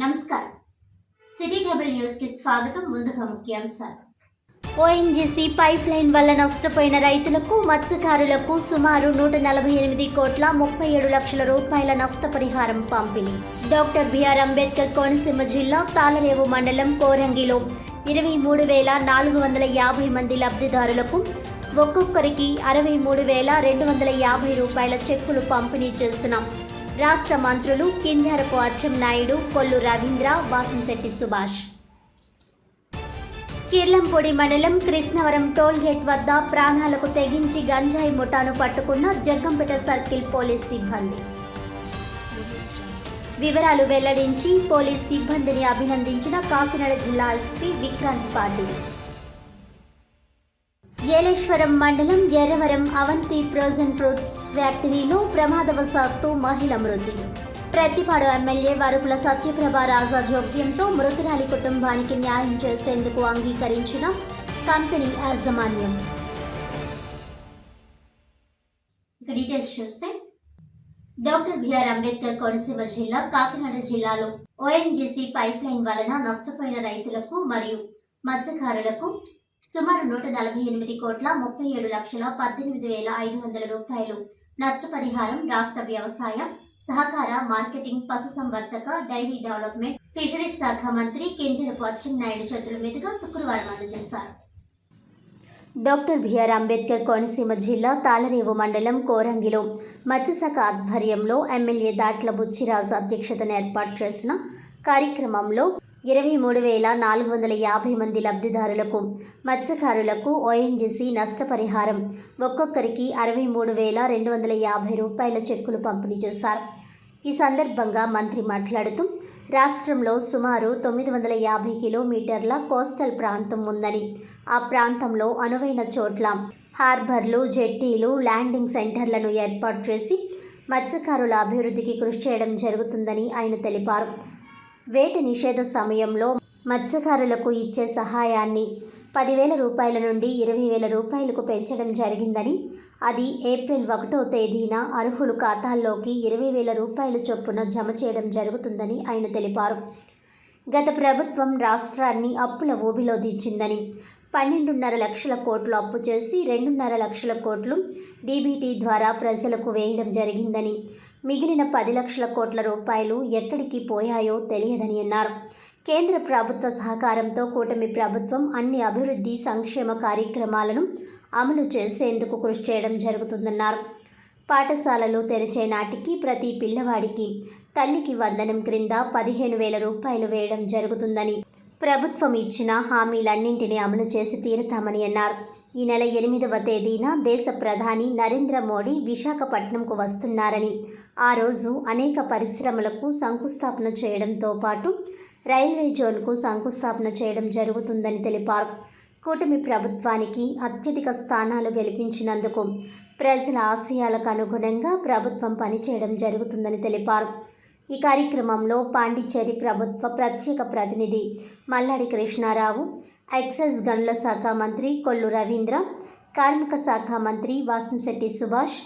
నమస్కారం. City cable news కి స్వాగతం. ముందుగా ముఖ్యాంశాలు. ఓఎన్జీసీ పైప్ లైన్ వల్ల నష్టపోయిన రైతులకు, మత్స్యకారులకు సుమారు 147 లక్షల రూపాయల నష్టపరిహారం పంపిణీ. డాక్టర్ బిఆర్ అంబేద్కర్ కోనసీమ జిల్లా తాళరేవు మండలం కోరంగిలో 23,450 మంది లబ్ధిదారులకు ఒక్కొక్కరికి 63,250 రూపాయల చెక్కులు పంపిణీ చేసిన రాష్ట్ర మంత్రులు కింజారపు అచ్చెన్నాయుడు, కొల్లు రవీంద్ర, వాసంశెట్టి సుభాష్. కిర్లంపూడి మండలం కృష్ణవరం టోల్ గేట్ వద్ద ప్రాణాలకు తెగించి గంజాయి ముఠాను పట్టుకున్న జగ్గంపేట సర్కిల్ పోలీస్ సిబ్బంది. వివరాలు వెల్లడించి పోలీస్ సిబ్బందిని అభినందించిన కాకినాడ జిల్లా ఎస్పీ విక్రాంత్ పాటిల్. ఏలేశ్వరం మండలం ఎర్రవరం అవంతి ఫ్రోజన్ ఫ్రూట్స్ ఫ్యాక్టరీలో ప్రమాదవశాత్తు మహిళ మృతి. ప్రతిపాడు ఎమ్మెల్యే వరుపుల సత్యప్రభ రాజా జోక్యంతో మృతురాలి కుటుంబానికి న్యాయం చేసేందుకు అంగీకరించిన కంపెనీ యాజమాన్యం. ఇక డీటెయిల్స్ చూస్తే, డాక్టర్ బిఆర్ అంబేద్కర్ కోనసీమ జిల్లా కాకినాడ జిల్లాలో ఓఎన్జీసీ పైప్ లైన్ వలన నష్టపోయిన రైతులకు మరియు మత్స్యకారులకు సుమారు 147,37,18,500 రూపాయలు నష్టపరిహారం రాష్ట్ర వ్యవసాయ, సహకార, మార్కెటింగ్, పశుసంవర్ధక, డైరీ డెవలప్మెంట్, ఫిషరీస్ శాఖ మంత్రి కింజరపు అచ్చెన్నాయుడు చేతుల మీదుగా శుక్రవారం అందజేశారు. డాక్టర్ బిఆర్ అంబేద్కర్ కోనసీమ జిల్లా తాళరేవు మండలం కోరంగిలో మత్స్యశాఖ ఆధ్వర్యంలో ఎమ్మెల్యే దాట్ల బుచ్చిరాజు అధ్యక్షతన ఏర్పాటు చేసిన కార్యక్రమంలో 23,450 మంది లబ్ధిదారులకు, మత్స్యకారులకు ఓఎన్జీసీ నష్టపరిహారం ఒక్కొక్కరికి 63,250 రూపాయల చెక్కులు పంపిణీ చేశారు. ఈ సందర్భంగా మంత్రి మాట్లాడుతూ, రాష్ట్రంలో సుమారు 950 కిలోమీటర్ల కోస్టల్ ప్రాంతం ఉందని, ఆ ప్రాంతంలో అనువైన చోట్ల హార్బర్లు, జెట్టీలు, ల్యాండింగ్ సెంటర్లను ఏర్పాటు చేసి మత్స్యకారుల అభివృద్ధికి కృషి చేయడం జరుగుతుందని ఆయన తెలిపారు. వేట నిషేధ సమయంలో మత్స్యకారులకు ఇచ్చే సహాయాన్ని 10,000 రూపాయల నుండి 20,000 రూపాయలకు పెంచడం జరిగిందని, అది ఏప్రిల్ 1వ తేదీన అర్హుల ఖాతాల్లోకి 20,000 రూపాయలు చొప్పున జమ చేయడం జరుగుతుందని ఆయన తెలిపారు. గత ప్రభుత్వం రాష్ట్రాన్ని అప్పుల ఊబిలో దించిందని, 12.5 లక్షల కోట్లు అప్పు చేసి 2.5 లక్షల కోట్లు డీబీటీ ద్వారా ప్రజలకు వేయడం జరిగిందని, మిగిలిన 10 లక్షల కోట్ల రూపాయలు ఎక్కడికి పోయాయో తెలియదని అన్నారు. కేంద్ర ప్రభుత్వ సహకారంతో కూటమి ప్రభుత్వం అన్ని అభివృద్ధి సంక్షేమ కార్యక్రమాలను అమలు చేసేందుకు కృషి చేయడం జరుగుతుందన్నారు. పాఠశాలలు తెరిచే నాటికి ప్రతి పిల్లవాడికి తల్లికి వందనం క్రింద 15,000 రూపాయలు వేయడం జరుగుతుందని, ప్రభుత్వం ఇచ్చిన హామీలన్నింటినీ అమలు చేసి తీరుతామని అన్నారు. ఈ నెల 8వ తేదీన దేశ ప్రధాని నరేంద్ర మోడీ విశాఖపట్నంకు వస్తున్నారని, ఆ రోజు అనేక పరిశ్రమలకు శంకుస్థాపన చేయడంతో పాటు రైల్వే జోన్కు శంకుస్థాపన చేయడం జరుగుతుందని తెలిపారు. కూటమి ప్రభుత్వానికి అత్యధిక స్థానాలు గెలిపించినందుకు ప్రజల ఆశయాలకు అనుగుణంగా ప్రభుత్వం పనిచేయడం జరుగుతుందని తెలిపారు. ఈ కార్యక్రమంలో పాండిచ్చేరి ప్రభుత్వ ప్రత్యేక ప్రతినిధి మల్లాడి కృష్ణారావు, ఎక్సైజ్ గనుల శాఖ మంత్రి కొల్లు రవీంద్ర, కార్మిక శాఖ మంత్రి వాసంశెట్టి సుభాష్,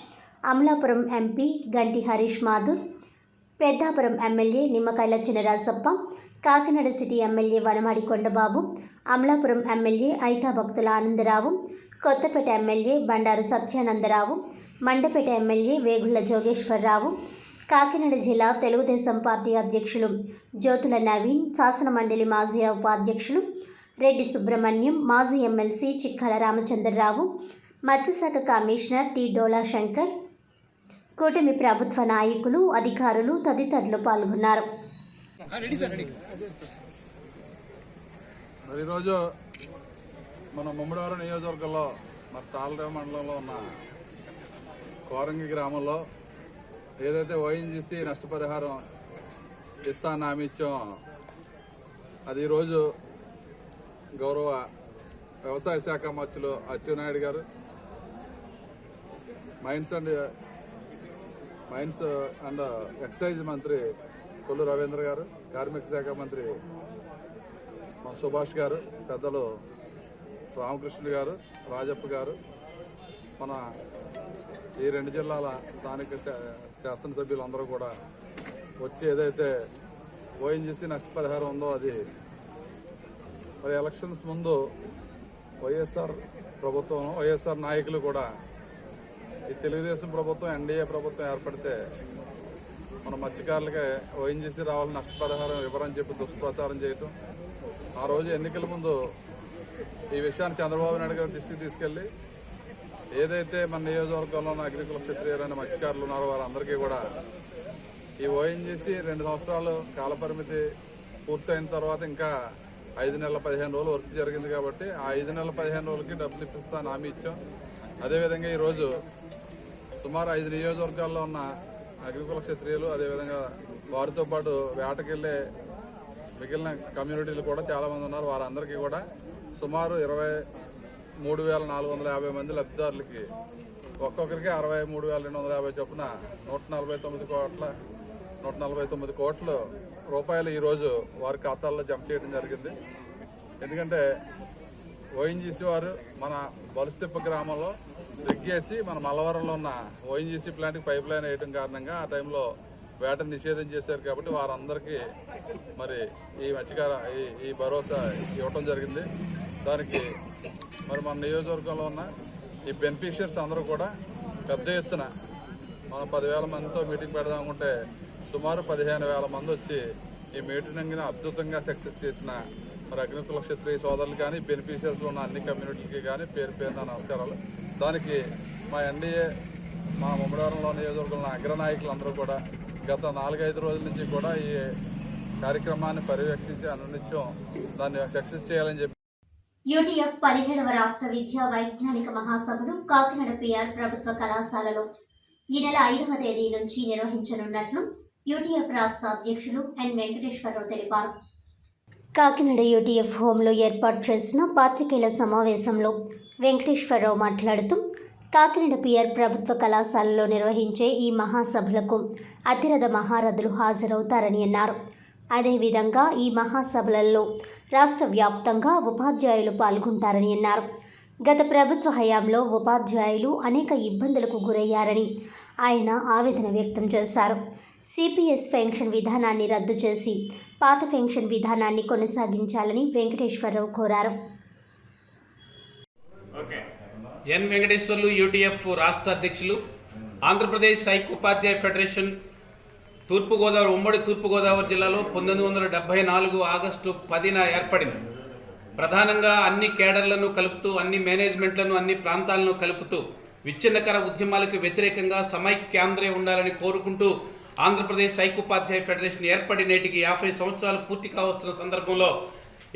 అమలాపురం ఎంపీ గంటి Harish Mathur, Peddapuram MLA Nimmakayala Chinarajappa, Kakinada city MLA Vanamadi Kondababu, Amalapuram MLA Aithabathula Anandarao, Kothapeta MLA Bandaru Satyanandarao, Mandapeta MLA Vegulla Jogeswararao, Kakinada జిల్లా తెలుగుదేశం పార్టీ అధ్యక్షులు జ్యోతుల నవీన్, శాసనమండలి మాజీ ఉపాధ్యక్షులు రెడ్డి సుబ్రహ్మణ్యం, మాజీ ఎమ్మెల్సీ చిక్కాల రామచంద్రరావు, మత్స్యశాఖ కమిషనర్ టి డోలా శంకర్, కూటమి ప్రభుత్వ నాయకులు, అధికారులు తదితరులు పాల్గొన్నారు. ఈరోజు మన ముమ్మడివారం నియోజకవర్గంలో మన తాళరేవు మండలంలో ఉన్న కోరంగి గ్రామంలో ఏదైతే ఓఎన్జీసీ నష్టపరిహారం ఇస్తానని హామీ ఇచ్చామో అది ఈరోజు గౌరవ వ్యవసాయ శాఖ మంత్రులు అచ్చెన్నాయుడు గారు, మైన్స్ అండ్ ఎక్సైజ్ మంత్రి కొల్లు రవీంద్ర గారు, కార్మిక శాఖ మంత్రి సుభాష్ గారు, పెద్దలు రామకృష్ణ గారు, రాజప్ప గారు, మన ఈ 2 జిల్లాల స్థానిక శాసనసభ్యులందరూ కూడా వచ్చి ఏదైతే ఓఎన్జీసీ నష్టపరిహారం ఉందో అది మరి ఎలక్షన్స్ ముందు వైఎస్ఆర్ ప్రభుత్వం, వైఎస్ఆర్ నాయకులు కూడా ఈ తెలుగుదేశం ప్రభుత్వం, ఎన్డీఏ ప్రభుత్వం ఏర్పడితే మన మత్స్యకారులకి ఓఎన్జీసీ రావాలని నష్టపరిహారం ఇవ్వరని చెప్పి దుష్ప్రచారం చేయటం, ఆ రోజు ఎన్నికల ముందు ఈ విషయాన్ని చంద్రబాబు నాయుడు గారి దృష్టికి తీసుకెళ్లి ఏదైతే మన నియోజకవర్గంలో ఉన్న అగ్రికల్చర్ క్షత్రియులైన మత్స్యకారులు ఉన్నారో వారందరికీ కూడా ఈ ఓఎన్జీసీ 2 సంవత్సరాలు కాలపరిమితి పూర్తయిన తర్వాత ఇంకా 5 నెలల 15 రోజులు వర్క్ జరిగింది కాబట్టి ఆ 5 నెలల 15 రోజులకి డబ్బులు ఇప్పిస్తాను హామీ ఇచ్చాం. అదేవిధంగా ఈరోజు సుమారు 5 నియోజకవర్గాల్లో ఉన్న అగ్రికల్చర్ క్షత్రియులు, అదేవిధంగా వారితో పాటు వేటకెళ్లే మిగిలిన కమ్యూనిటీలు కూడా చాలామంది ఉన్నారు. వారందరికీ కూడా సుమారు 23,450 మంది లబ్ధిదారులకి ఒక్కొక్కరికి 63,250 చొప్పున 149 కోట్ల రూపాయలు ఈరోజు వారి ఖాతాల్లో జమ చేయడం జరిగింది. ఎందుకంటే ఓఎన్జీసీ వారు మన బలుస్తిప్ప గ్రామంలో దిగ్గేసి మన మల్లవరంలో ఉన్న ఓఎన్జీసీ ప్లాంట్కి పైప్ లైన్ వేయడం కారణంగా ఆ టైంలో వేటను నిషేధం చేశారు కాబట్టి వారందరికీ మరి ఈ మత్స్యకార ఈ భరోసా ఇవ్వటం జరిగింది. దానికి మరి మన నియోజకవర్గంలో ఉన్న ఈ బెనిఫిషియర్స్ అందరూ కూడా పెద్ద ఎత్తున మనం 10,000 మందితో మీటింగ్ పెడదామనుకుంటే సుమారు 15,000 మంది వచ్చి ఈ మీటింగ్ని అద్భుతంగా సక్సెస్ చేసిన మరి అగ్నికుల క్షత్రియ సోదరులు కానీ, బెనిఫిషియర్స్లో ఉన్న అన్ని కమ్యూనిటీలకి కానీ పేరు పేరున నమస్కారాలు. దానికి మా ఎన్డీఏ, మా ముమ్మడివరంలో నియోజకవర్గంలో అగ్రనాయకులందరూ కూడా గత 4-5 రోజుల నుంచి కూడా ఈ కార్యక్రమాన్ని పర్యవేక్షించి అనునిత్యం దాన్ని సక్సెస్ చేయాలని చెప్పి యూటీఎఫ్ 17వ రాష్ట్ర విద్యా వైజ్ఞానిక మహాసభలు కాకినాడ పిఆర్ ప్రభుత్వ కళాశాలలో ఈ నెల 5వ తేదీ నుంచి నిర్వహించనున్నట్లు యూటీఎఫ్ రాష్ట్ర అధ్యక్షులు ఎన్ వెంకటేశ్వరరావు తెలిపారు. కాకినాడ యూటీఎఫ్ హోంలో ఏర్పాటు చేసిన పాత్రికేయుల సమావేశంలో వెంకటేశ్వరరావు మాట్లాడుతూ కాకినాడ పిఆర్ ప్రభుత్వ కళాశాలలో నిర్వహించే ఈ మహాసభలకు అతిరథ మహారథులు హాజరవుతారని అన్నారు. అదేవిధంగా ఈ మహాసభలలో రాష్ట్ర వ్యాప్తంగా ఉపాధ్యాయులు పాల్గొంటారని అన్నారు. గత ప్రభుత్వ హయాంలో ఉపాధ్యాయులు అనేక ఇబ్బందులకు గురయ్యారని ఆయన ఆవేదన వ్యక్తం చేశారు. సిపిఎస్ పెన్షన్ విధానాన్ని రద్దు చేసి పాత పెన్షన్ విధానాన్ని కొనసాగించాలని వెంకటేశ్వరరావు కోరారు. ఎన్ వెంకటేశ్వర్లు యూటీఎఫ్ రాష్ట్ర అధ్యక్షులు, ఆంధ్రప్రదేశ్ ఐక్యోపాధ్యాయ ఫెడరేషన్ ఉమ్మడి తూర్పుగోదావరి జిల్లాలో 1974 ఆగస్టు 10న ఏర్పడింది. ప్రధానంగా అన్ని కేడర్లను కలుపుతూ, అన్ని మేనేజ్మెంట్లను, అన్ని ప్రాంతాలను కలుపుతూ విచ్ఛిన్నకర ఉద్యమాలకు వ్యతిరేకంగా సమైక్యాంధ్రే ఉండాలని కోరుకుంటూ ఆంధ్రప్రదేశ్ ఐక్యోపాధ్యాయ ఫెడరేషన్ ఏర్పడి నేటికి 50 సంవత్సరాలు పూర్తి కావస్తున్న సందర్భంలో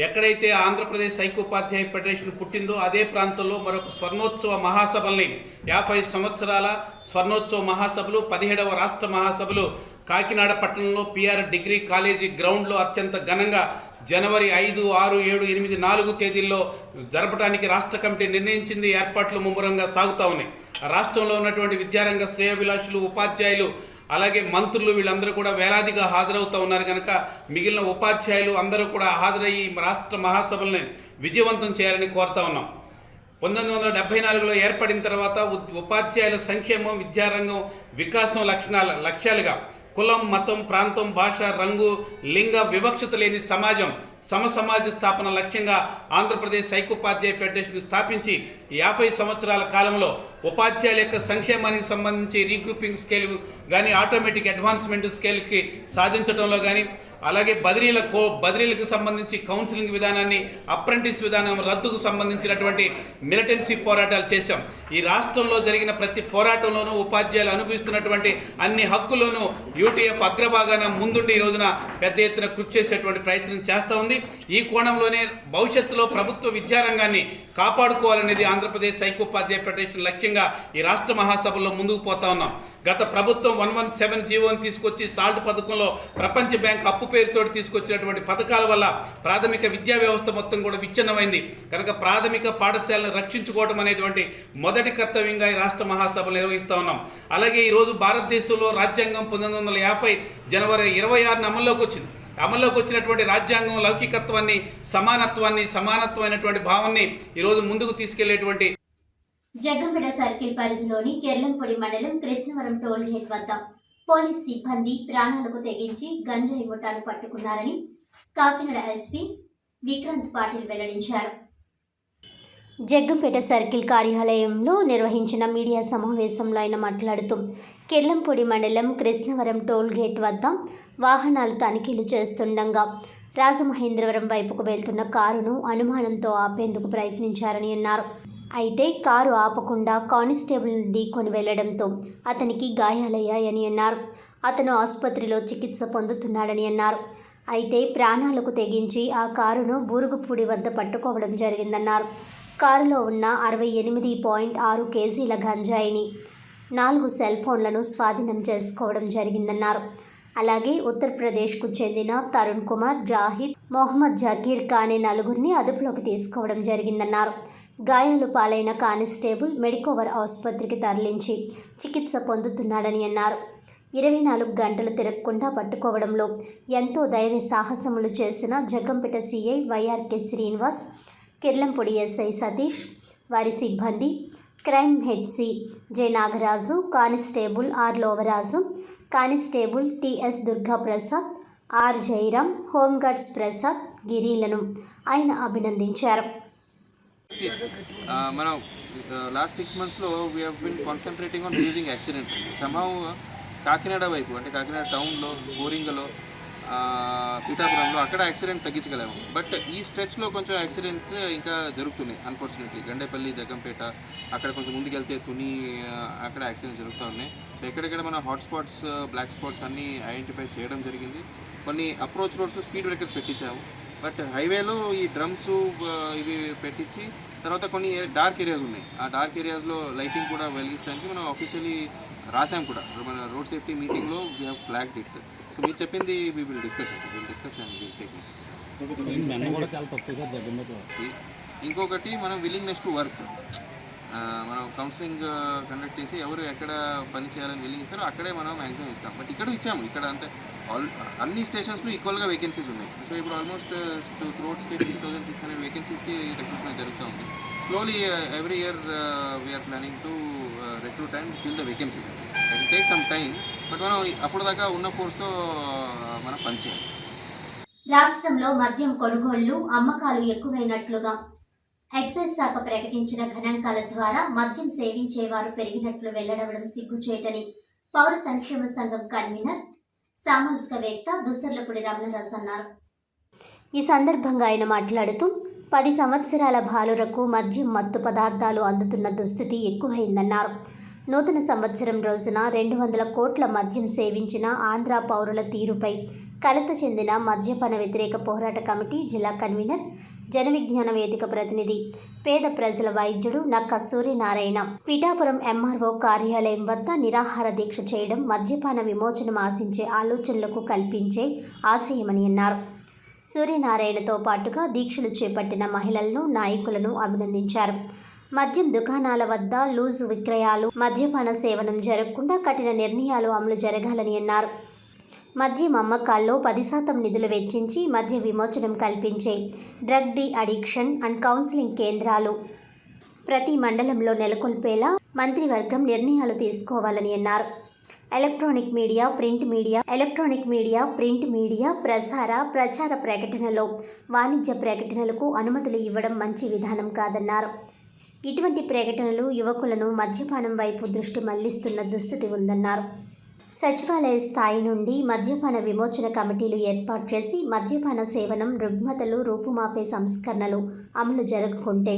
ఎక్కడైతే ఆంధ్రప్రదేశ్ ఐక్యోపాధ్యాయ ఫెడరేషన్ పుట్టిందో అదే ప్రాంతంలో మరొక స్వర్ణోత్సవ మహాసభల్ని 50 సంవత్సరాల స్వర్ణోత్సవ మహాసభలు, 17వ రాష్ట్ర మహాసభలు కాకినాడ పట్టణంలో పిఆర్ డిగ్రీ కాలేజీ గ్రౌండ్లో అత్యంత ఘనంగా జనవరి 5, 6, 7, 8, 4 తేదీల్లో జరపడానికి రాష్ట్ర కమిటీ నిర్ణయించింది. ఏర్పాట్లు ముమ్మరంగా సాగుతూ ఉన్నాయి. రాష్ట్రంలో ఉన్నటువంటి విద్యారంగ శ్రేయోభిలాషులు, ఉపాధ్యాయులు, అలాగే మంత్రులు వీళ్ళందరూ కూడా వేలాదిగా హాజరవుతూ ఉన్నారు కనుక మిగిలిన ఉపాధ్యాయులు అందరూ కూడా హాజరయ్యి రాష్ట్ర మహాసభల్ని విజయవంతం చేయాలని కోరుతా ఉన్నాం. 1974లో ఏర్పడిన తర్వాత ఉపాధ్యాయుల సంక్షేమం, విద్యారంగం, వికాసం లక్ష్యాలుగా కులం, మతం, ప్రాంతం, భాష, రంగు, లింగ వివక్షత లేని సమాజం, సమసమాజ స్థాపన లక్ష్యంగా ఆంధ్రప్రదేశ్ ఐక్యోపాధ్యాయ ఫెడరేషన్ స్థాపించి 50 సంవత్సరాల కాలంలో ఉపాధ్యాయుల యొక్క సంక్షేమానికి సంబంధించి రీగ్రూపింగ్ స్కేల్ కానీ, ఆటోమేటిక్ అడ్వాన్స్మెంట్ స్కేల్కి సాధించడంలో కానీ, అలాగే బదిలీలకు సంబంధించి కౌన్సిలింగ్ విధానాన్ని, అప్రెంటిస్ విధానం రద్దుకు సంబంధించినటువంటి మిలిటెన్సీ పోరాటాలు చేశాం. ఈ రాష్ట్రంలో జరిగిన ప్రతి పోరాటంలోనూ ఉపాధ్యాయులు అనుభవిస్తున్నటువంటి అన్ని హక్కులను యూటీఎఫ్ అగ్రభాగాన ముందుండి ఈ రోజున పెద్ద ఎత్తున కృషి చేసేటువంటి ప్రయత్నం చేస్తూ ఉంది. ఈ కోణంలోనే భవిష్యత్తులో ప్రభుత్వ విద్యారంగాన్ని కాపాడుకోవాలనేది ఆంధ్రప్రదేశ్ ఐక్యోపాధ్యాయ ఫెడరేషన్ లక్ష్యంగా ఈ రాష్ట్ర మహాసభల్లో ముందుకు పోతా ఉన్నాం. గత ప్రభుత్వం 117 జీవోని తీసుకొచ్చి సాల్ట్ పథకంలో ప్రపంచ బ్యాంక్ అప్పు పేరుతో తీసుకొచ్చినటువంటి పథకాల వల్ల ప్రాథమిక విద్యా వ్యవస్థ మొత్తం కూడా విచ్ఛిన్నమైంది కనుక ప్రాథమిక పాఠశాలను రక్షించుకోవడం అనేటువంటి మొదటి కర్తవ్యంగా ఈ రాష్ట్ర మహాసభలు నిర్వహిస్తూ ఉన్నాం. అలాగే ఈరోజు భారతదేశంలో రాజ్యాంగం 1950 జనవరి 26న అమల్లోకి వచ్చినటువంటి రాజ్యాంగం లౌకికత్వాన్ని, సమానత్వమైనటువంటి భావాన్ని ఈరోజు ముందుకు తీసుకెళ్లేటువంటి జగ్గంపేట సర్కిల్ పరిధిలోని కెర్లంపొడి మండలం కృష్ణవరం టోల్ గేట్ వద్ద పోలీస్ సిబ్బంది ప్రాణాలకు తెగించి గంజాయి ముఠాను పట్టుకున్నారని కాకినాడ ఎస్పీ విక్రాంత్ పాటిల్ వెల్లడించారు. జగ్గంపేట సర్కిల్ కార్యాలయంలో నిర్వహించిన మీడియా సమావేశంలో ఆయన మాట్లాడుతూ కిర్లంపూడి మండలం కృష్ణవరం టోల్ గేట్ వద్ద వాహనాలు తనిఖీలు చేస్తుండగా రాజమహేంద్రవరం వైపుకు వెళ్తున్న కారును అనుమానంతో ఆపేందుకు ప్రయత్నించారని అన్నారు. అయితే కారు ఆపకుండా కానిస్టేబుల్ ఢీకొని వెళ్లడంతో అతనికి గాయాలయ్యాయని అన్నారు. అతను ఆసుపత్రిలో చికిత్స పొందుతున్నాడని అన్నారు. అయితే ప్రాణాలకు తెగించి ఆ కారును బూరుగుపూడి వద్ద పట్టుకోవడం జరిగిందన్నారు. కారులో ఉన్న 68.6 కేజీల గంజాయిని 4 సెల్ ఫోన్లను స్వాధీనం చేసుకోవడం జరిగిందన్నారు. అలాగే ఉత్తరప్రదేశ్కు చెందిన తరుణ్ కుమార్, జాహిద్, మొహమ్మద్ జకీర్ కానే నలుగురిని అదుపులోకి తీసుకోవడం జరిగిందన్నారు. గాయాలు పాలైన కానిస్టేబుల్ మెడికోవర్ ఆసుపత్రికి తరలించి చికిత్స పొందుతున్నాడని అన్నారు. 24 గంటలు తిరగకుండా పట్టుకోవడంలో ఎంతో ధైర్య సాహసములు చేసిన Jaggampeta CI YRK Srinivas, Kirlampudi SI Satish, వారి సిబ్బంది, crime HC J Nagaraju, constable R Lovaraju, constable TS Durgaprasad, R Jairam, home guards Prasad, గిరిలను ఆయన అభినందించారు. మనం లాస్ట్ 6 monthsలో we have been concentrating on reducing accidents. Somehow Kakinada వైపు అంటే కాకినాడ టౌన్లో, బోరింగలో, పీఠాపురంలో అక్కడ యాక్సిడెంట్ తగ్గించగలేము. బట్ ఈ స్ట్రెచ్లో కొంచెం యాక్సిడెంట్ ఇంకా జరుగుతున్నాయి అన్ఫార్చునేట్లీ. గండేపల్లి, జగ్గంపేట అక్కడ కొంచెం ముందుకెళ్తే తుని అక్కడ యాక్సిడెంట్స్ జరుగుతూ ఉన్నాయి. సో ఎక్కడెక్కడ మన హాట్ స్పాట్స్, బ్లాక్ స్పాట్స్ అన్నీ ఐడెంటిఫై చేయడం జరిగింది. కొన్ని అప్రోచ్ రోడ్స్ స్పీడ్ బ్రేకర్స్ పెట్టించాము. బట్ హైవేలో ఈ డ్రమ్స్ ఇవి పెట్టించి తర్వాత కొన్ని డార్క్ ఏరియాస్ ఉన్నాయి. ఆ డార్క్ ఏరియాస్లో లైటింగ్ కూడా వెలిగించడానికి మనం ఆఫీషియలీ రాసాం కూడా. మన రోడ్ సేఫ్టీ మీటింగ్లో we have flagged it. So మీరు చెప్పింది వీ విల్ డిస్కస్ అండ్ ఇంకొకటి మనం విల్లింగ్నెస్ టు వర్క్. మనం కౌన్సిలింగ్ కండక్ట్ చేసి ఎవరు ఎక్కడ పని చేయాలని విల్లింగ్ ఇస్తారో అక్కడే మనం మ్యాక్సిమం ఇస్తాం. బట్ ఇక్కడ ఇచ్చాము, ఇక్కడ అంతే అన్ని స్టేషన్స్లో ఈక్వల్గా వేకెన్సీస్ ఉన్నాయి. సో ఇప్పుడు ఆల్మోస్ట్ త్రూఅవుట్ స్టేట్ 6,600 వేకెన్సీస్కి రిక్రూట్మెంట్ జరుగుతూ ఉంది. Slowly every year we're planning to recruit and fill the vacancies. It take some time, but మనం అప్పుడు దాకా ఉన్న ఫోర్స్తో మనం పనిచేయాలి. రాష్ట్రంలో మద్యం కొనుగోళ్లు, అమ్మకాలు ఎక్కువైనట్లుగా ఎక్సైజ్ శాఖ ప్రకటించిన గణాంకాల ద్వారా మద్యం సేవించేవారు పెరిగినట్లు వెల్లడవడం సిగ్గుచేటని పౌర సంక్షేమ సంఘం కన్వీనర్, సామాజికవేత్త దుస్సర్లపూడి రమణరాజు అన్నారు. ఈ సందర్భంగా ఆయన మాట్లాడుతూ 10 సంవత్సరాల బాలురకు మద్యం మత్తు పదార్థాలు అందుతున్న దుస్థితి ఎక్కువైందన్నారు. నూతన సంవత్సరం రోజున 200 కోట్ల మద్యం సేవించిన ఆంధ్ర పౌరుల తీరుపై కలత చెందిన మద్యపాన వ్యతిరేక పోరాట కమిటీ జిల్లా కన్వీనర్, జన విజ్ఞాన వేదిక ప్రతినిధి, పేద ప్రజల వైద్యుడు నక్క సూర్యనారాయణ పీఠాపురం ఎంఆర్ఓ కార్యాలయం వద్ద నిరాహార దీక్ష చేయడం మద్యపాన విమోచనం ఆశించే ఆలోచనలకు కల్పించే ఆశయమని అన్నారు. సూర్యనారాయణతో పాటుగా దీక్షలు చేపట్టిన మహిళలను, నాయకులను అభినందించారు. మద్యం దుకాణాల వద్ద లూజు విక్రయాలు, మద్యపాన సేవనం జరగకుండా కఠిన నిర్ణయాలు అమలు జరగాలని అన్నారు. మద్యం అమ్మకాల్లో 10% నిధులు వెచ్చించి మద్య విమోచనం కల్పించే drug de addiction and counselling కేంద్రాలు ప్రతి మండలంలో నెలకొల్పేలా మంత్రివర్గం నిర్ణయాలు తీసుకోవాలని అన్నారు. ఎలక్ట్రానిక్ మీడియా, ప్రింట్ మీడియా ప్రచార ప్రకటనలో వాణిజ్య ప్రకటనలకు అనుమతులు ఇవ్వడం మంచి విధానం కాదన్నారు. ఇటువంటి ప్రకటనలు యువకులను మద్యపానం వైపు దృష్టి మళ్లిస్తున్న దుస్థితి ఉందన్నారు. సచివాలయ స్థాయి నుండి మద్యపాన విమోచన కమిటీలు ఏర్పాటు చేసి మద్యపాన సేవనం, రుగ్మతలు రూపుమాపే సంస్కరణలు అమలు జరగకుంటే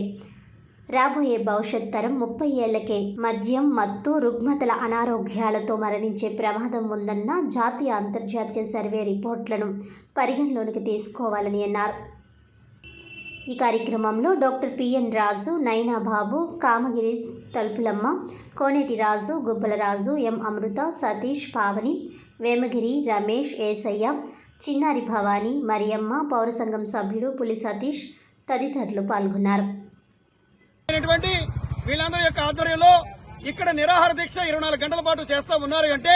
రాబోయే భవిష్యత్ తరం 30 ఏళ్లకే మద్యం, మత్తు, రుగ్మతల అనారోగ్యాలతో మరణించే ప్రమాదం ఉందన్న జాతీయ, అంతర్జాతీయ సర్వే రిపోర్ట్లను పరిగణలోనికి తీసుకోవాలని అన్నారు. ఈ కార్యక్రమంలో డాక్టర్ పిఎన్ రాజు, నైనా బాబు, కామగిరి తలుపులమ్మ, కోనేటి రాజు, గుబ్బల రాజు, ఎం అమృత, సతీష్, పావని, వేమగిరి, రమేష్, ఏసయ్య, చిన్నారి భవానీ, మరియమ్మ, పౌర సంఘం సభ్యుడు పులి సతీష్ తదితరులు పాల్గొన్నారు. వీళ్ళందరి యొక్క ఆధ్వర్యంలో ఇక్కడ నిరాహార దీక్ష 24 గంటల పాటు చేస్తా ఉన్నారు అంటే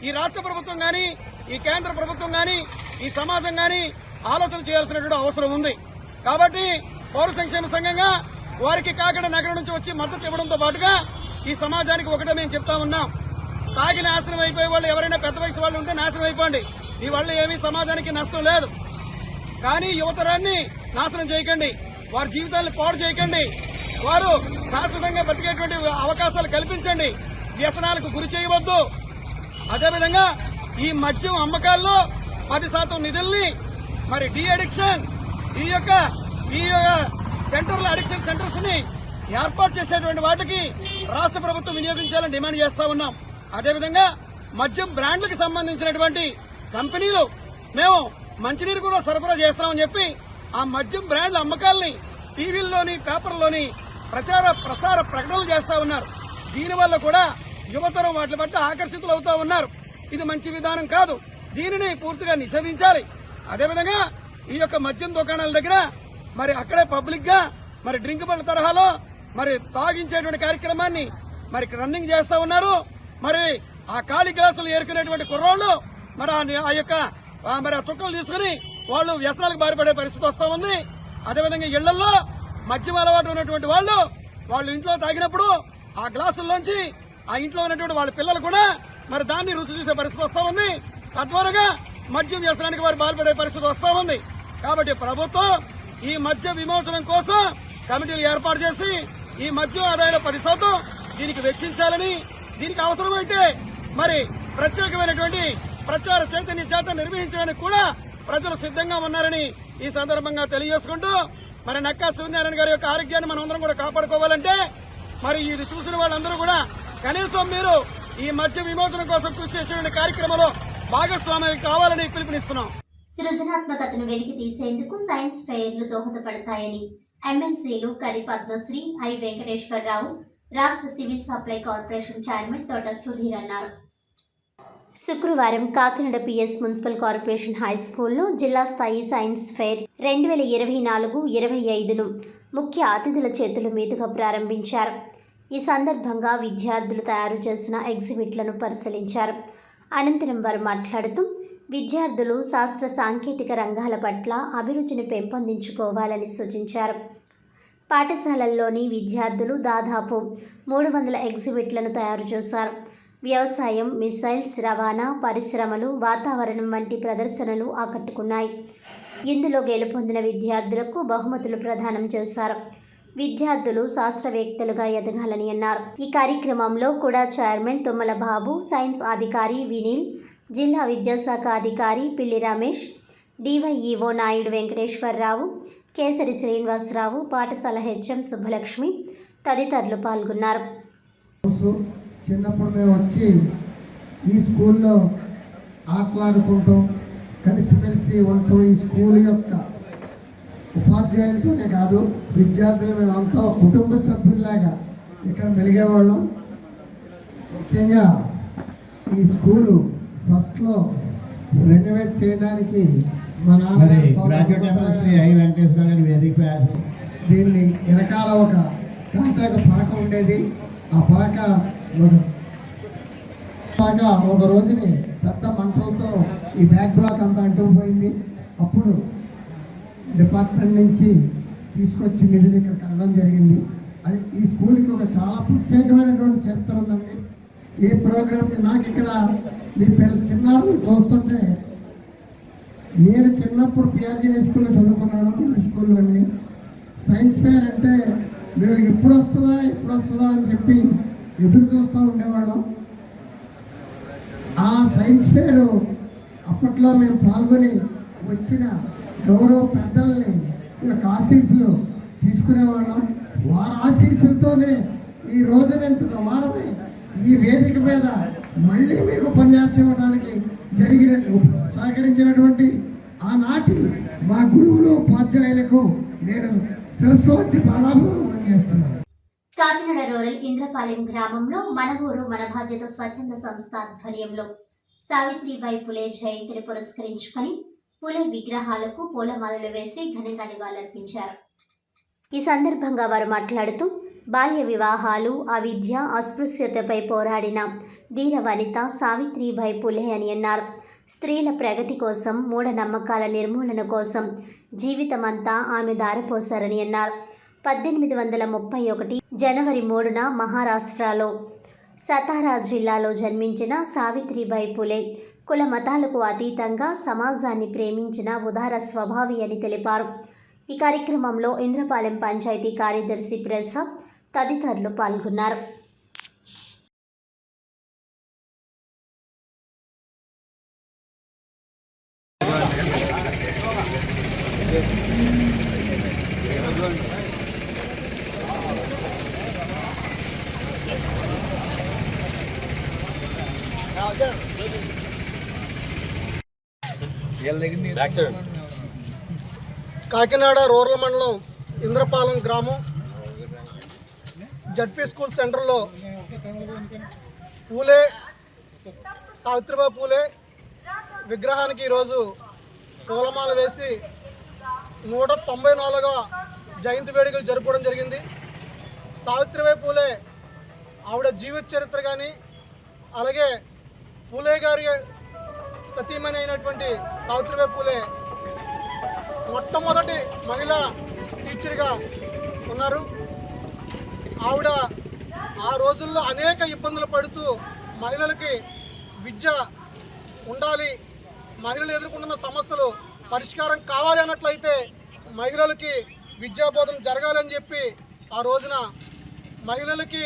ఈ రాష్ట్ర ప్రభుత్వం గాని, ఈ కేంద్ర ప్రభుత్వం గాని, ఈ సమాజం గాని ఆలోచన చేయాల్సినటువంటి అవసరం ఉంది. కాబట్టి పౌర సంక్షేమ సంఘంగా వారికి కాకినాడ నగరం నుంచి వచ్చి మద్దతు ఇవ్వడంతో పాటుగా ఈ సమాజానికి ఒకటే మేము చెప్తా ఉన్నాం. తాగి నాశనం అయిపోయే వాళ్ళు ఎవరైనా పెద్ద వయసు వాళ్ళు ఉంటే నాశనం అయిపోండి. మీ వల్ల ఏమీ సమాజానికి నష్టం లేదు. కానీ యువతరాన్ని నాశనం చేయకండి, వారి జీవితాలను పాడు చేయకండి, వారు శాశ్వతంగా బతికేటువంటి అవకాశాలు కల్పించండి, వ్యసనాలకు గురి చేయవద్దు. అదేవిధంగా ఈ మద్యం అమ్మకాల్లో 10% నిధుల్ని మరి డి అడిక్షన్ ఈ యొక్క సెంటర్ల అడిక్షన్ సెంటర్స్ ని ఏర్పాటు చేసేటువంటి వాటికి రాష్ట్ర ప్రభుత్వం వినియోగించాలని డిమాండ్ చేస్తా ఉన్నాం. అదేవిధంగా మద్యం బ్రాండ్లకు సంబంధించినటువంటి కంపెనీలు మేము మంచినీరు కూడా సరఫరా చేస్తామని చెప్పి ఆ మద్యం బ్రాండ్ల అమ్మకాల్ని టీవీల్లోని పేపర్లోని ప్రసార ప్రకటనలు చేస్తా ఉన్నారు. దీనివల్ల కూడా యువతరం వాటి పట్ల ఆకర్షితులు అవుతా ఉన్నారు. ఇది మంచి విధానం కాదు. దీనిని పూర్తిగా నిషేధించాలి. అదేవిధంగా ఈ యొక్క మద్యం దుకాణాల దగ్గర మరి అక్కడే పబ్లిక్ గా మరి డ్రింక్ బళ్ళ తరహాలో మరి తాగించేటువంటి కార్యక్రమాన్ని మరి రన్నింగ్ చేస్తా ఉన్నారు. మరి ఆ ఖాళీ గ్లాసులు ఏరుకునేటువంటి కుర్రోళ్లు మరి ఆ యొక్క మరి ఆ చుక్కలు తీసుకుని వాళ్ళు వ్యసనాలకు బారిపడే పరిస్థితి వస్తా ఉంది. అదేవిధంగా ఇళ్లలో మద్యం అలవాటు ఉన్నటువంటి వాళ్ళు ఇంట్లో తాగినప్పుడు ఆ గ్లాసుల్లోంచి ఆ ఇంట్లో ఉన్నటువంటి వాళ్ళ పిల్లలు కూడా మరి దాన్ని రుచి చూసే పరిస్థితి వస్తా ఉంది. తద్వారా మద్యం వ్యసనానికి వారు బారిపడే పరిస్థితి వస్తా ఉంది. కాబట్టి ప్రభుత్వం ఈ మద్య విమోచనం కోసం కమిటీలు ఏర్పాటు చేసి ఈ మద్యం ఆదాయంలో 10% దీనికి వెచ్చించాలని, దీనికి అవసరమైతే మరి ప్రత్యేకమైనటువంటి ప్రచార చైతన్య చేత నిర్వహించడానికి కూడా ప్రజలు సిద్దంగా ఉన్నారని ఈ సందర్భంగా తెలియజేసుకుంటూ మరి నక్కా సూర్యనారాయణ గారి యొక్క ఆరోగ్యాన్ని మనం అందరం కూడా కాపాడుకోవాలంటే మరి ఇది చూసిన వాళ్ళందరూ కూడా కనీసం మీరు ఈ మద్య విమోచనం కోసం కృషి చేసే కార్యక్రమంలో భాగస్వామ్యం కావాలని పిలుపునిస్తున్నాం. సృజనాత్మకతను వెలికి తీసేందుకు సైన్స్ ఫెయిర్లు దోహదపడతాయని ఎమ్మెల్సీలు కరి పద్మశ్రీ ఐ వెంకటేశ్వరరావు, రాష్ట్ర సివిల్ సప్లై కార్పొరేషన్ చైర్మన్ తోట సుధీర్ అన్నారు. శుక్రవారం Kakinada PS municipal corporation high స్కూల్లో జిల్లా స్థాయి సైన్స్ ఫెయిర్ 2024-25ను ముఖ్య అతిథుల చేతుల మీదుగా ప్రారంభించారు. ఈ సందర్భంగా విద్యార్థులు తయారు చేసిన ఎగ్జిబిట్లను పరిశీలించారు. అనంతరం వారు మాట్లాడుతూ విద్యార్థులు శాస్త్ర సాంకేతిక రంగాల పట్ల అభిరుచిని పెంపొందించుకోవాలని సూచించారు. పాఠశాలల్లోని విద్యార్థులు దాదాపు 300 ఎగ్జిబిట్లను తయారు చేశారు. వ్యవసాయం, మిసైల్స్, రవాణా, పరిశ్రమలు, వాతావరణం వంటి ప్రదర్శనలు ఆకట్టుకున్నాయి. ఇందులో గెలుపొందిన విద్యార్థులకు బహుమతులు ప్రదానం చేశారు. విద్యార్థులు శాస్త్రవేత్తలుగా ఎదగాలని అన్నారు. ఈ కార్యక్రమంలో కూడా చైర్మన్ తుమ్మల బాబు, సైన్స్ అధికారి వినీల్, జిల్లా విద్యాశాఖ అధికారి పిల్లి రమేష్, డివైఈఓ నాయుడు వెంకటేశ్వరరావు, కేసరి శ్రీనివాసరావు, పాఠశాల హెచ్ఎం సుబ్బలక్ష్మి తదితరులు పాల్గొన్నారు. చిన్నప్పుడు మేము వచ్చి ఈ స్కూల్లో ఆటలాడుకుంటూ కలిసిమెలిసి ఉంటూ ఈ స్కూల్ యొక్క ఉపాధ్యాయులతోనే కాదు విద్యార్థులు మేమంతా కుటుంబ సభ్యుల్లాగా ఇక్కడ మెలిగేవాళ్ళం. ముఖ్యంగా ఈ స్కూలు ఫస్ట్లో రెనోవేట్ చేయడానికి మా నాన్న దీన్ని వెనకాల ఒక కాటాక పాక ఉండేది. ఆ పాక ఒక రోజుని పెద్ద మంటలతో ఈ బ్యాక్ బ్లాక్ అంతా అంటుకుపోయింది. అప్పుడు డిపార్ట్మెంట్ నుంచి తీసుకొచ్చి నిధులు ఇక్కడ కట్టడం జరిగింది. అది ఈ స్కూల్కి ఒక చాలా ప్రత్యేకమైనటువంటి చరిత్ర ఉందండి. ఈ ప్రోగ్రామ్కి నాకు ఇక్కడ మీ చిన్నారు చూస్తుంటే నేను చిన్నప్పుడు పిఆర్జీ హై స్కూల్లో చదువుకున్నాను. ఈ స్కూల్లో అండి సైన్స్ ఫేర్ అంటే మేము ఎప్పుడు వస్తుందా అని చెప్పి ఎదురు చూస్తూ ఉండేవాళ్ళం. ఆ సైన్స్ ఫేర్ అప్పట్లో మేము పాల్గొని వచ్చిన గౌరవ పెద్దల్ని ఆశీస్సులు తీసుకునేవాళ్ళం. వారి ఆశీస్సులతోనే ఈ రోజునంత వారమే ఈ వేదిక మీద మళ్ళీ మీకు ఉపన్యాసం ఇవ్వడానికి సహకరించినటువంటి ఆనాటి మా గురువులు ఉపాధ్యాయులకు నేను శిరస్సు వచ్చి పాదాభివందనం చేస్తున్నాను. కాకినాడ రూరల్ ఇంద్రపాలెం గ్రామంలో మన ఊరు మన బాధ్యత స్వచ్ఛంద సంస్థ ఆధ్వర్యంలో సావిత్రిబాయి పులే జయంతిని పురస్కరించుకొని పులే విగ్రహాలకు పూలమాలలు వేసి ఘనంగా నివాళులర్పించారు. ఈ సందర్భంగా వారు మాట్లాడుతూ బాల్య వివాహాలు, అవిద్య, అస్పృశ్యతపై పోరాడిన ధీర వనిత సావిత్రిబాయి పులే అని అన్నారు. స్త్రీల ప్రగతి కోసం, మూఢనమ్మకాల నిర్మూలన కోసం జీవితమంతా ఆమె దారిపోశారని అన్నారు. 1831 జనవరి 3న మహారాష్ట్రలో సతారా జిల్లాలో జన్మించిన సావిత్రిబాయి పులే కుల మతాలకు అతీతంగా సమాజాన్ని ప్రేమించిన ఉదార స్వభావి అని తెలిపారు. ఈ కార్యక్రమంలో ఇంద్రపాలెం పంచాయతీ కార్యదర్శి ప్రసాద్ తదితరులు పాల్గొన్నారు. కాకినాడ రూరల్ మండలం ఇంద్రపాలెం గ్రామం జడ్పీ స్కూల్ సెంటర్లో పూలే సావిత్రిబాయి పూలే విగ్రహానికి ఈరోజు పూలమాల వేసి 194వ జయంతి వేడుకలు జరుపుకోవడం జరిగింది. సావిత్రిబాయి పూలే ఆవిడ జీవిత చరిత్ర కానీ, అలాగే పూలే గారి సతీమణి అయినటువంటి సావిత్రిబాయి పూలే మొట్టమొదటి మహిళా టీచర్గా ఉన్నారు. ఆవిడ ఆ రోజుల్లో అనేక ఇబ్బందులు పడుతూ మహిళలకి విద్య ఉండాలి, మహిళలు ఎదుర్కొంటున్న సమస్యలు పరిష్కారం కావాలి అన్నట్లయితే మహిళలకి విద్యాబోధన జరగాలని చెప్పి ఆ రోజున మహిళలకి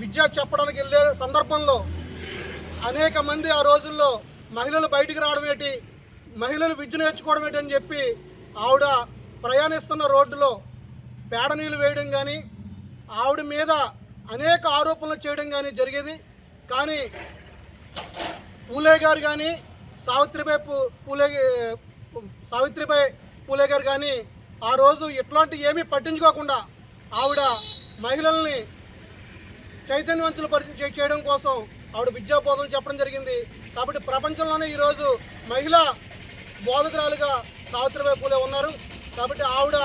విద్య చెప్పడానికి వెళ్ళే సందర్భంలో అనేక మంది ఆ రోజుల్లో మహిళలు బయటికి రావడం ఏంటి, మహిళలు విద్య నేర్చుకోవడం ఏంటి అని చెప్పి ఆవిడ ప్రయాణిస్తున్న రోడ్డులో పేడ నీళ్ళు వేయడం కానీ, ఆవిడ మీద అనేక ఆరోపణలు చేయడం కానీ జరిగేది. కానీ పూలే గారు కానీ సావిత్రిబాయి పూలే గారు కానీ ఆ రోజు ఇట్లాంటి ఏమీ పట్టించుకోకుండా ఆవిడ మహిళల్ని చైతన్యవంతులు చేయడం కోసం ఆవిడ విద్యా బోధనలు చెప్పడం జరిగింది. కాబట్టి ప్రపంచంలోనే ఈరోజు మహిళా బోధకురాలుగా సావిత్రిబాయి పూలే ఉన్నారు. కాబట్టి ఆవిడ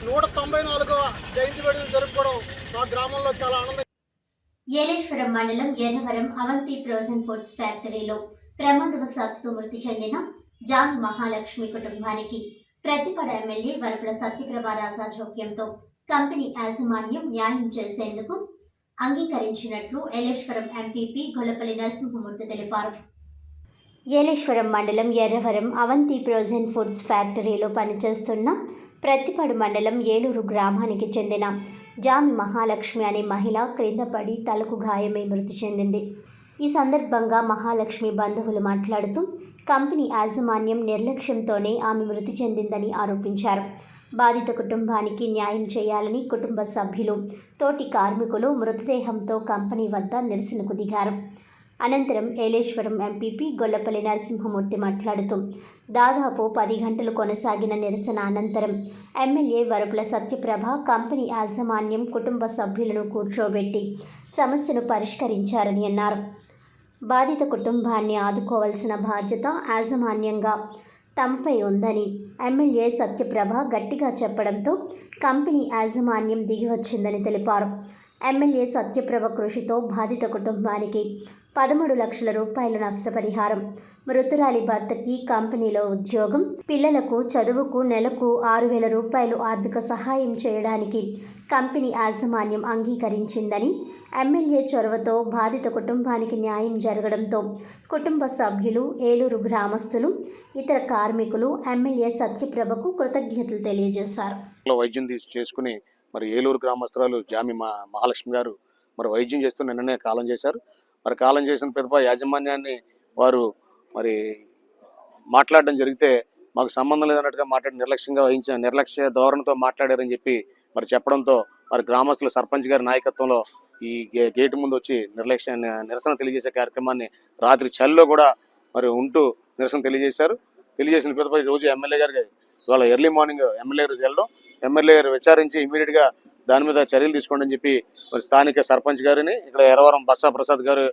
194వ జయంతి వేడుకలు జరుపుకోవడం మా గ్రామంలో చాలా ఆనందం. ఏలేశ్వరం మండలం ఎర్రవరం అవంతి ఫ్రోజన్ ఫుడ్స్ ఫ్యాక్టరీలో ప్రమాదవశాత్తు మృతి చెందిన జామి మహాలక్ష్మి కుటుంబానికి ప్రతిపడ ఎమ్మెల్యే వరపుల సత్యప్రభ రాజా జోక్యంతో కంపెనీ యాజమాన్యం న్యాయం చేసేందుకు అంగీకరించినట్లు ఏలేశ్వరం ఎంపీపీ గొల్లపల్లి నరసింహమూర్తి తెలిపారు. ఏలేశ్వరం మండలం ఎర్రవరం అవంతి ఫ్రోజన్ ఫుడ్స్ ఫ్యాక్టరీలో పనిచేస్తున్న ప్రతిపాడు మండలం ఏలూరు గ్రామానికి చెందిన జామి మహాలక్ష్మి అనే మహిళ క్రింద పడి తలకు గాయమై మృతి చెందింది. ఈ సందర్భంగా మహాలక్ష్మి బంధువులు మాట్లాడుతూ కంపెనీ యాజమాన్యం నిర్లక్ష్యంతోనే ఆమె మృతి చెందిందని ఆరోపించారు. బాధిత కుటుంబానికి న్యాయం చేయాలని కుటుంబ సభ్యులు, తోటి కార్మికులు మృతదేహంతో కంపెనీ వద్ద నిరసనకు దిగారు. అనంతరం ఏలేశ్వరం ఎంపీపీ గొల్లపల్లి నరసింహమూర్తి మాట్లాడుతూ దాదాపు 10 గంటలు కొనసాగిన నిరసన అనంతరం ఎమ్మెల్యే వరపుల సత్యప్రభ కంపెనీ యాజమాన్యం కుటుంబ సభ్యులను కూర్చోబెట్టి సమస్యను పరిష్కరించారని అన్నారు. బాధిత కుటుంబాన్ని ఆదుకోవాల్సిన బాధ్యత యాజమాన్యంగా తమపై ఉందని ఎమ్మెల్యే సత్యప్రభ గట్టిగా చెప్పడంతో కంపెనీ యాజమాన్యం దిగివచ్చిందని తెలిపారు. ఎమ్మెల్యే సత్యప్రభ కృషితో బాధిత కుటుంబానికి 13 లక్షల రూపాయల నష్టపరిహారం, మృతురాలి భర్తకి కంపెనీలో ఉద్యోగం, పిల్లలకు చదువుకు నెలకు 6,000 రూపాయలు ఆర్థిక సహాయం చేయడానికి కంపెనీ యాజమాన్యం అంగీకరించిందని, ఎమ్మెల్యే చొరవతో బాధిత కుటుంబానికి న్యాయం జరగడంతో కుటుంబ సభ్యులు, ఏలూరు గ్రామస్తులు, ఇతర కార్మికులు ఎమ్మెల్యే సత్యప్రభకు కృతజ్ఞతలు తెలియజేశారు. వైద్యం చేసుకుని మరి ఏలూరు గ్రామస్తురాలు జామి మహాలక్ష్మి గారు మరి వైద్యం చేస్తూ నిన్ననే కాలం చేశారు. మరి కాలం చేసిన పిదప యాజమాన్యాన్ని వారు మరి మాట్లాడడం జరిగితే మాకు సంబంధం లేదన్నట్టుగా మాట్లాడి నిర్లక్ష్య ధోరణితో మాట్లాడారని చెప్పి మరి చెప్పడంతో మరి గ్రామస్తులు సర్పంచ్ గారి నాయకత్వంలో ఈ గేటు ముందు వచ్చి నిరసన తెలియజేసే కార్యక్రమాన్ని రాత్రి చలిలో కూడా మరి ఉంటూ నిరసన తెలియజేసిన పిదప రోజు ఎమ్మెల్యే గారికి ఇవాళ ఎర్లీ మార్నింగ్ ఎమ్మెల్యే గారు వెళ్ళడం, ఎమ్మెల్యే గారు విచారించి ఇమీడియట్గా దాని మీద చర్యలు తీసుకోండి అని చెప్పి మరి స్థానిక సర్పంచ్ గారిని, ఇక్కడ ఎర్రవరం బస్సా ప్రసాద్ గారు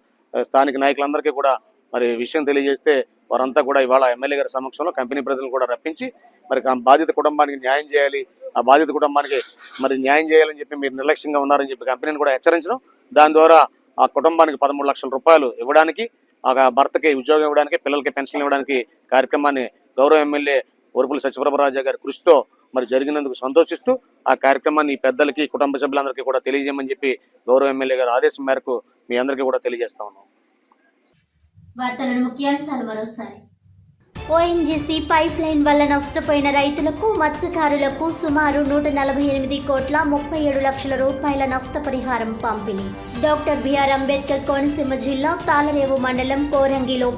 స్థానిక నాయకులందరికీ కూడా మరి విషయం తెలియజేస్తే వారంతా కూడా ఇవాళ ఎమ్మెల్యే గారి సమక్షంలో కంపెనీ ప్రజలను కూడా రప్పించి మరి బాధిత కుటుంబానికి న్యాయం చేయాలి, ఆ బాధిత కుటుంబానికి మరి న్యాయం చేయాలని చెప్పి మీరు నిర్లక్ష్యంగా ఉన్నారని చెప్పి కంపెనీని కూడా హెచ్చరించడం, దాని ద్వారా ఆ కుటుంబానికి 13 లక్షల రూపాయలు ఇవ్వడానికి, ఆ భర్తకి ఉద్యోగం ఇవ్వడానికి, పిల్లలకి పెన్షన్ ఇవ్వడానికి కార్యక్రమాన్ని గౌరవ ఎమ్మెల్యే వరుపుల సత్యప్రభరాజా గారి కృషితో మరి జరిగినందుకు సంతోషిస్తూ ఆ కార్యక్రమాన్ని పెద్దలకి కుటుంబ సభ్యులందరికీ కూడా తెలియజేయమని చెప్పి గౌరవ ఎమ్మెల్యే గారి ఆదేశం మేరకు మీ అందరికీ కూడా తెలియజేస్తా ఉన్నాం. వార్తలను ముఖ్యాంశాలు మరోసారి. ఓఎన్జీసీ పైప్ లైన్ వల్ల నష్టపోయిన రైతులకు, మత్స్యకారులకు సుమారు 148,37,00,000 నష్టపరిహారం పంపిణీ. డాక్టర్ బిఆర్ అంబేద్కర్ కోనసీమ జిల్లా తాళరేవు మండలం కోరంగిలో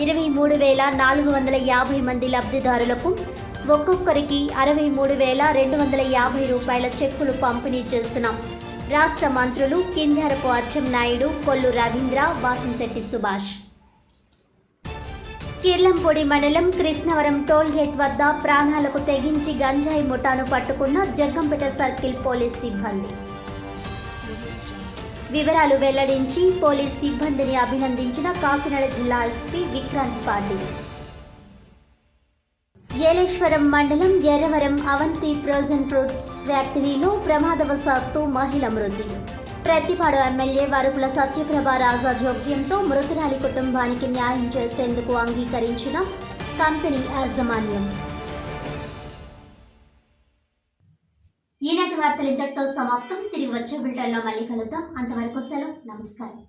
23,450 మంది లబ్ధిదారులకు ఒక్కొక్కరికి 63,250 చెక్కులు పంపిణీ చేసిన రాష్ట్ర మంత్రులు కింజారపు అచ్చెన్నాయుడు, కొల్లు రవీంద్ర, వాసంశెట్టి సుభాష్. కిర్లంపొడి మండలం కృష్ణవరం టోల్గేట్ వద్ద ప్రాణాలకు తెగించి గంజాయి ముఠాను పట్టుకున్న జగ్గంపేట సర్కిల్ పోలీస్ సిబ్బంది. వివరాలు వెల్లడించి పోలీస్ సిబ్బందిని అభినందించిన కాకినాడ జిల్లా ఎస్పీ విక్రాంత్ పాటిల్. ఏలేశ్వరం మండలం ఎర్రవరం అవంతి ఫ్రోజన్ ఫ్రూట్స్ ఫ్యాక్టరీలో ప్రమాదవశాత్తు మహిళ మృతి. ప్రతిపాడు ఎమ్మెల్యే వరుపుల సత్యప్రభ రాజా జోక్యంతో మృతురాలి కుటుంబానికి న్యాయం చేసేందుకు అంగీకరించిన కంపెనీ యాజమాన్యం. ఈనాటి వార్తలు ఇంతటితో సమాప్తం. తిరిగి వచ్చే బులెటిన్లో మళ్ళీ కలుద్దాం. అంతవరకు సెలవు. నమస్కారం.